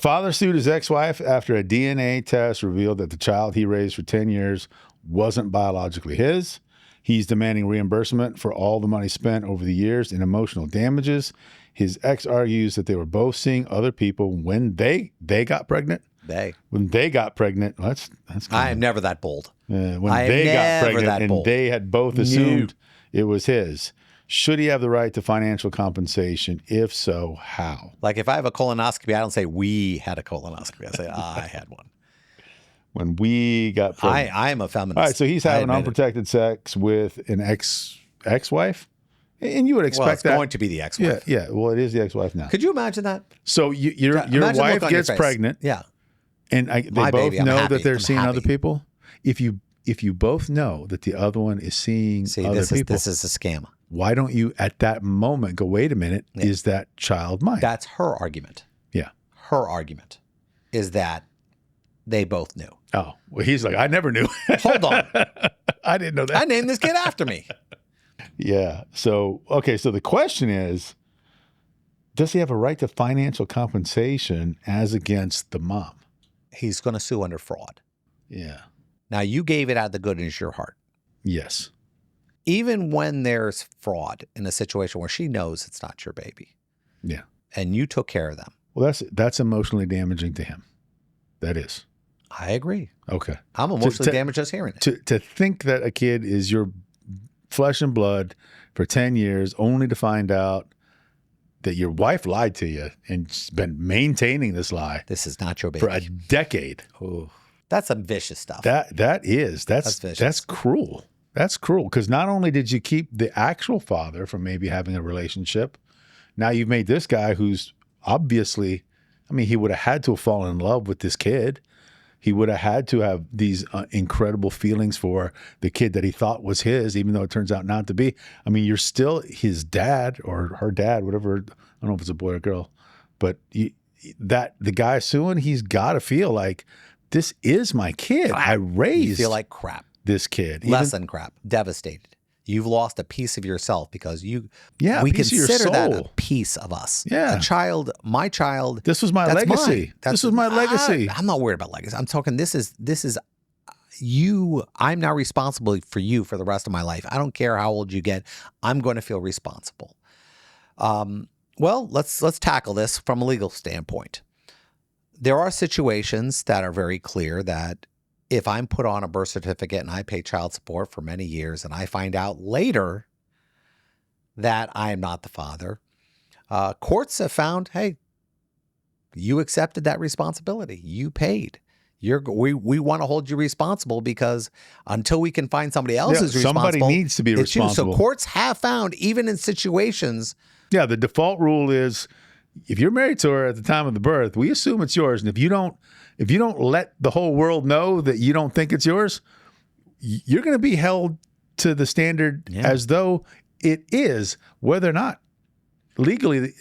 father sued his ex-wife after a DNA test revealed that the child he raised for 10 years wasn't biologically his. He's demanding reimbursement for all the money spent over the years in emotional damages. His ex argues that they were both seeing other people when they got pregnant. When they got pregnant, that's I am never that bold. When they got pregnant and they had both assumed it was his. Should he have the right to financial compensation? If so, how? Like if I have a colonoscopy, I don't say we had a colonoscopy. I say I had one. When we got pregnant. I am a feminist. All right, so he's having unprotected sex with an ex-wife? And you would expect that. It's going to be the ex-wife. Yeah, well, it is the ex-wife now. Could you imagine that? So your wife gets pregnant. Yeah. And they both know that they're seeing other people? If you both know that the other one is seeing other people. This is a scam. Why don't you at that moment go, wait a minute, is that child mine? That's her argument. Yeah. Her argument is that they both knew. Oh, well, he's like, I never knew. Hold on. I didn't know that. I named this kid after me. Yeah. So, okay. So the question is, does he have a right to financial compensation as against the mom? He's going to sue under fraud. Yeah. Now, you gave it out of the goodness of your heart. Yes. Even when there's fraud in a situation where she knows it's not your baby. Yeah. And you took care of them. Well, that's emotionally damaging to him. That is. I agree. Okay. I'm emotionally damaged just hearing it. To think that a kid is your flesh and blood for 10 years only to find out that your wife lied to you and she's been maintaining this lie. This is not your baby. For a decade. Ooh. That's some vicious stuff. That's vicious. That's cruel. That's cruel because not only did you keep the actual father from maybe having a relationship, now you've made this guy who's obviously, I mean, he would have had to have fallen in love with this kid. He would have had to have these incredible feelings for the kid that he thought was his, even though it turns out not to be. I mean, you're still his dad or her dad, whatever. I don't know if it's a boy or girl, but the guy suing, he's got to feel like this is my kid. I raised. You feel like crap. This kid. Less than crap. Devastated. You've lost a piece of yourself because we consider that a piece of us. Yeah. A child, my child. This was my legacy. This was my legacy. I'm not worried about legacy. I'm talking this is you. I'm now responsible for you for the rest of my life. I don't care how old you get. I'm going to feel responsible. Well, let's tackle this from a legal standpoint. There are situations that are very clear that if I'm put on a birth certificate and I pay child support for many years and I find out later that I am not the father, courts have found, hey, you accepted that responsibility. You paid. We want to hold you responsible because until we can find somebody else who's responsible. Somebody needs to be responsible. So courts have found, even in situations. Yeah, the default rule is if you're married to her at the time of the birth, we assume it's yours. And if you don't let the whole world know that you don't think it's yours, you're going to be held to the standard as though it is, whether or not legally,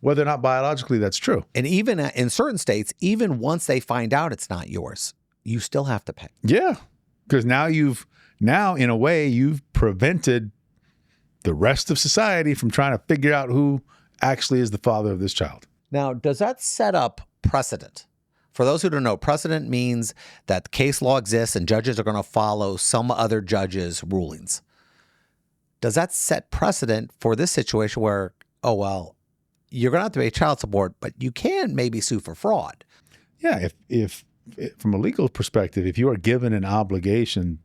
whether or not biologically that's true. And even in certain states, even once they find out it's not yours, you still have to pay. Yeah, because now in a way, you've prevented the rest of society from trying to figure out who actually is the father of this child. Now, does that set up precedent? For those who don't know, precedent means that case law exists and judges are going to follow some other judge's rulings. Does that set precedent for this situation where, oh, well, you're going to have to pay child support, but you can maybe sue for fraud? Yeah, if from a legal perspective, if you are given an obligation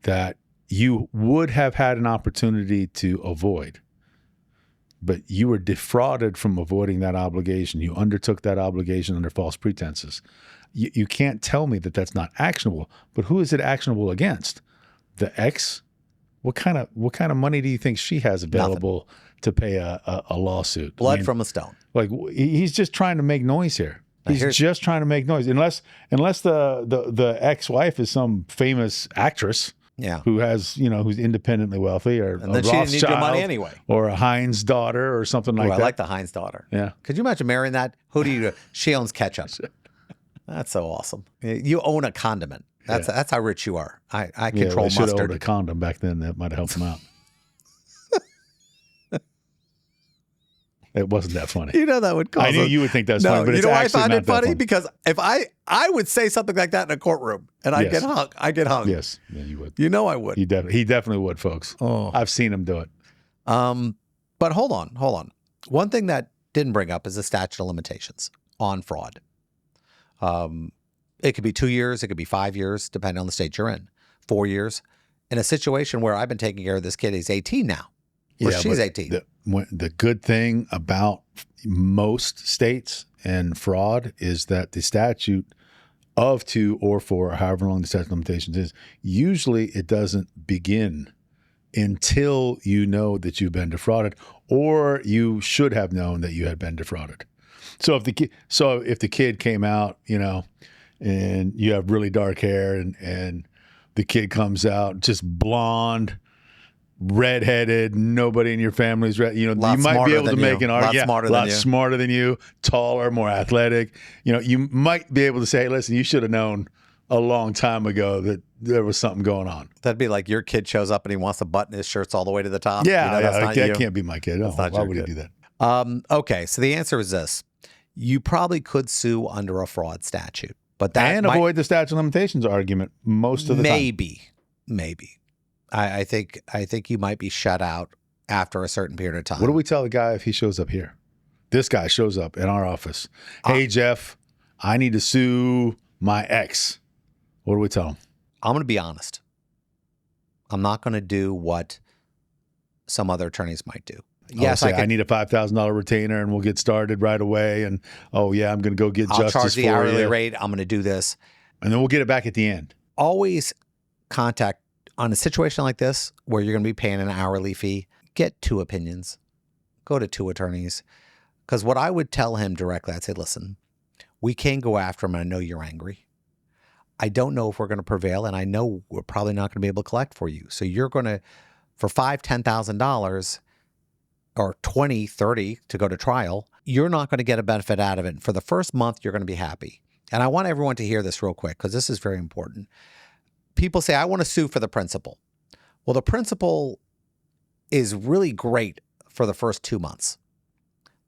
that you would have had an opportunity to avoid, but you were defrauded from avoiding that obligation. You undertook that obligation under false pretenses. You can't tell me that that's not actionable. But who is it actionable against? The ex? What kind of money do you think she has available to pay a lawsuit? Blood from a stone. Like he's just trying to make noise here. He's just trying to make noise. Unless the ex-wife is some famous actress. Yeah, who has who's independently wealthy, or and then she didn't need your money anyway, or a Heinz daughter, or something like that. I like the Heinz daughter. Yeah, could you imagine marrying that? Who do you? She owns ketchup. That's so awesome. You own a condiment. That's how rich you are. I control mustard. Should have owned a condom back then. That might have helped him out. It wasn't that funny. You know that would cause I knew you would think that's funny, but it's actually why I find not it funny? that funny. Because if I would say something like that in a courtroom and I get hung. Yes, yeah, you would. You know I would. He definitely would, folks. Oh. I've seen him do it. But hold on. One thing that didn't bring up is the statute of limitations on fraud. It could be 2 years, it could be 5 years, depending on the state you're in. 4 years. In a situation where I've been taking care of this kid, he's 18 now. Or she's 18. The good thing about most states and fraud is that the statute of 2 or 4, or however long the statute of limitations is, usually it doesn't begin until you know that you've been defrauded, or you should have known that you had been defrauded. So if the kid came out, and you have really dark hair, and the kid comes out just blonde, redheaded, nobody in your family's red, you might be able to make an argument. A lot smarter than you, taller, more athletic. You might be able to say, hey, listen, you should have known a long time ago that there was something going on. That'd be like your kid shows up and he wants to button his shirts all the way to the top. Yeah, that can't be my kid. Why would he do that? Okay, so the answer is this. You probably could sue under a fraud statute. But avoid the statute of limitations argument most of the time. Maybe. I think you might be shut out after a certain period of time. What do we tell the guy if he shows up here? This guy shows up in our office. Hey, Jeff, I need to sue my ex. What do we tell him? I'm going to be honest. I'm not going to do what some other attorneys might do. Yes, I need a $5,000 retainer and we'll get started right away. And I'm going to go get justice for you. I'll charge the hourly rate. I'm going to do this. And then we'll get it back at the end. Always contact on a situation like this where you're going to be paying an hourly fee. Get 2 opinions. Go to 2 attorneys. Because what I would tell him directly, I'd say, listen, we can't go after him and I know you're angry. I don't know if we're going to prevail and I know we're probably not going to be able to collect for you. So you're going to, for $5,000, $10,000 or 20, 30 to go to trial, you're not going to get a benefit out of it. For the first month, you're going to be happy. And I want everyone to hear this real quick because this is very important. People say, I want to sue for the principal. Well, the principal is really great for the first 2 months.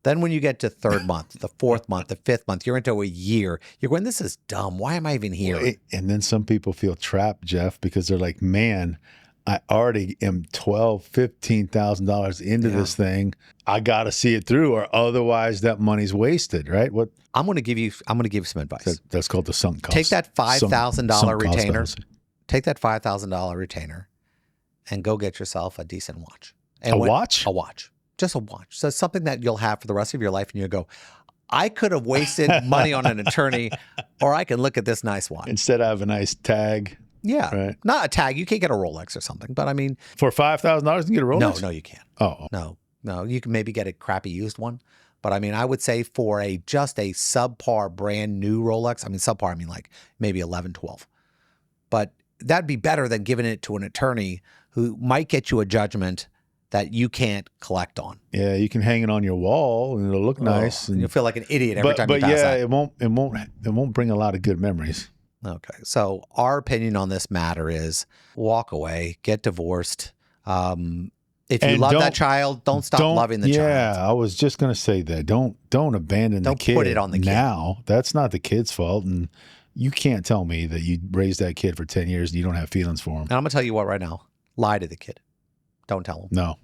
Then when you get to 3rd month, the 4th month, the 5th month, you're into a year. You're going, this is dumb. Why am I even here? And then some people feel trapped, Jeff, because they're like, man, I already am $12,000, $15,000 into this thing. I got to see it through, or otherwise that money's wasted, right? What I'm going to give you some advice. That's called the sunk cost. Take that $5,000 retainer. Take that $5,000 retainer, and go get yourself a decent watch. And a watch? A watch. Just a watch. So it's something that you'll have for the rest of your life, and you go, I could have wasted money on an attorney, or I can look at this nice watch. Instead, I have a nice tag. Yeah. Right. Not a tag. You can't get a Rolex or something, but I mean. For $5,000, you can get a Rolex? No, you can't. Oh. No. You can maybe get a crappy used one. But I mean, I would say for just a subpar brand new Rolex, I mean, subpar, I mean like maybe 11, 12. But that'd be better than giving it to an attorney who might get you a judgment that you can't collect on. Yeah, you can hang it on your wall and it'll look nice. And you'll feel like an idiot every time you pass that. It won't bring a lot of good memories. Okay. So our opinion on this matter is walk away, get divorced. If you love that child, don't stop loving the child. Yeah, I was just going to say that. Don't abandon the kid. Don't put it on the kid. Now, that's not the kid's fault. And you can't tell me that you raised that kid for 10 years and you don't have feelings for him. And I'm going to tell you what right now. Lie to the kid. Don't tell him. No.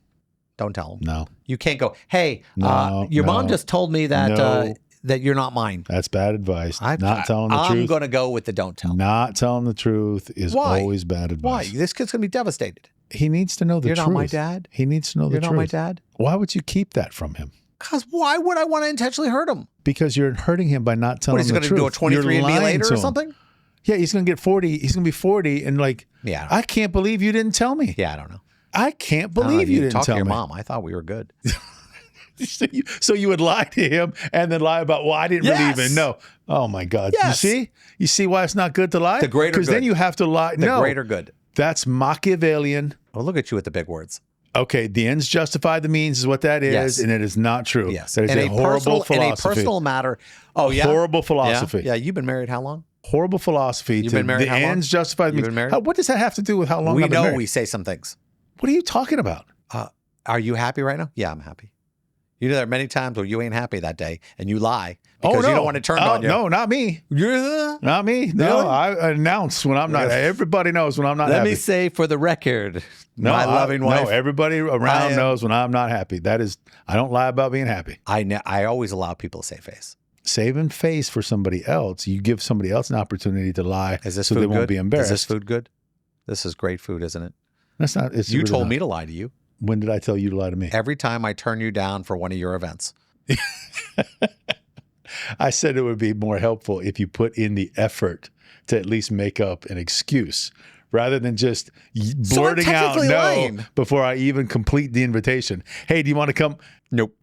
Don't tell him. No. You can't go, hey, your mom just told me that that you're not mine. That's bad advice. Not telling the truth. I'm going to go with the don't tell. Not telling the truth is always bad advice. Why? This kid's going to be devastated. He needs to know the truth. You're not my dad? He needs to know the truth. You're not my dad? Why would you keep that from him? Because why would I want to intentionally hurt him? Because you're hurting him by not telling him the truth. What, he's going to do a 23andMe later or something? Yeah, he's going to get 40. He's going to be 40 and like, I can't believe you didn't tell me. Yeah, I don't know. I can't believe you didn't tell me. Talk to your mom. I thought we were good. So you would lie to him and then lie about, well, I didn't really even know. Oh, my God. Yes. You see why it's not good to lie? The greater good. Because then you have to lie. The greater good. That's Machiavellian. Well, look at you with the big words. Okay, the ends justify the means is what that is, and it is not true. Yes. That is a horrible philosophy. In a personal matter. Oh, yeah? Horrible philosophy. Yeah, you've been married how long? Horrible philosophy. You've been married how long? The ends justify the means. You've been married? What does that have to do with how long I've been married? We know we say some things. What are you talking about? Are you happy right now? Yeah, I'm happy. You know, there are many times where you ain't happy that day and you lie because you don't want to turn on you. No, not me. Not me. No, Really? I announce when I'm not. Everybody knows when I'm not Let happy. me say for the record, my loving wife. No, everybody around knows when I'm not happy. That is, I don't lie about being happy. I always allow people to save face. Saving face for somebody else, you give somebody else an opportunity to lie so they won't be embarrassed. Is this food good? This is great food, isn't it? That's not. It's you really told not. me to lie to you. When did I tell you to lie to me? Every time I turn you down for one of your events. I said it would be more helpful if you put in the effort to at least make up an excuse rather than just blurting out no before I even complete the invitation. Hey, do you want to come? Nope.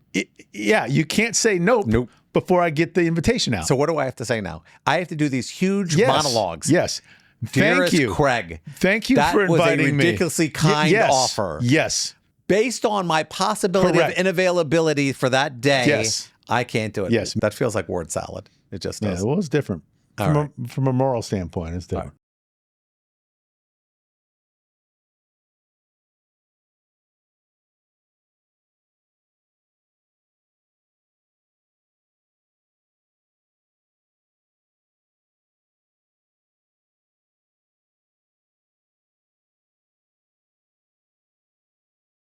Yeah, you can't say nope before I get the invitation out. So what do I have to say now? I have to do these huge monologues. Yes. Dearest Thank you. Craig. Thank you for inviting me. That was a ridiculously kind offer. Yes. Based on my possibility of inavailability for that day, I can't do it. Yes. That feels like word salad. It just does. Yeah, well, it's different. From a moral standpoint, it's different.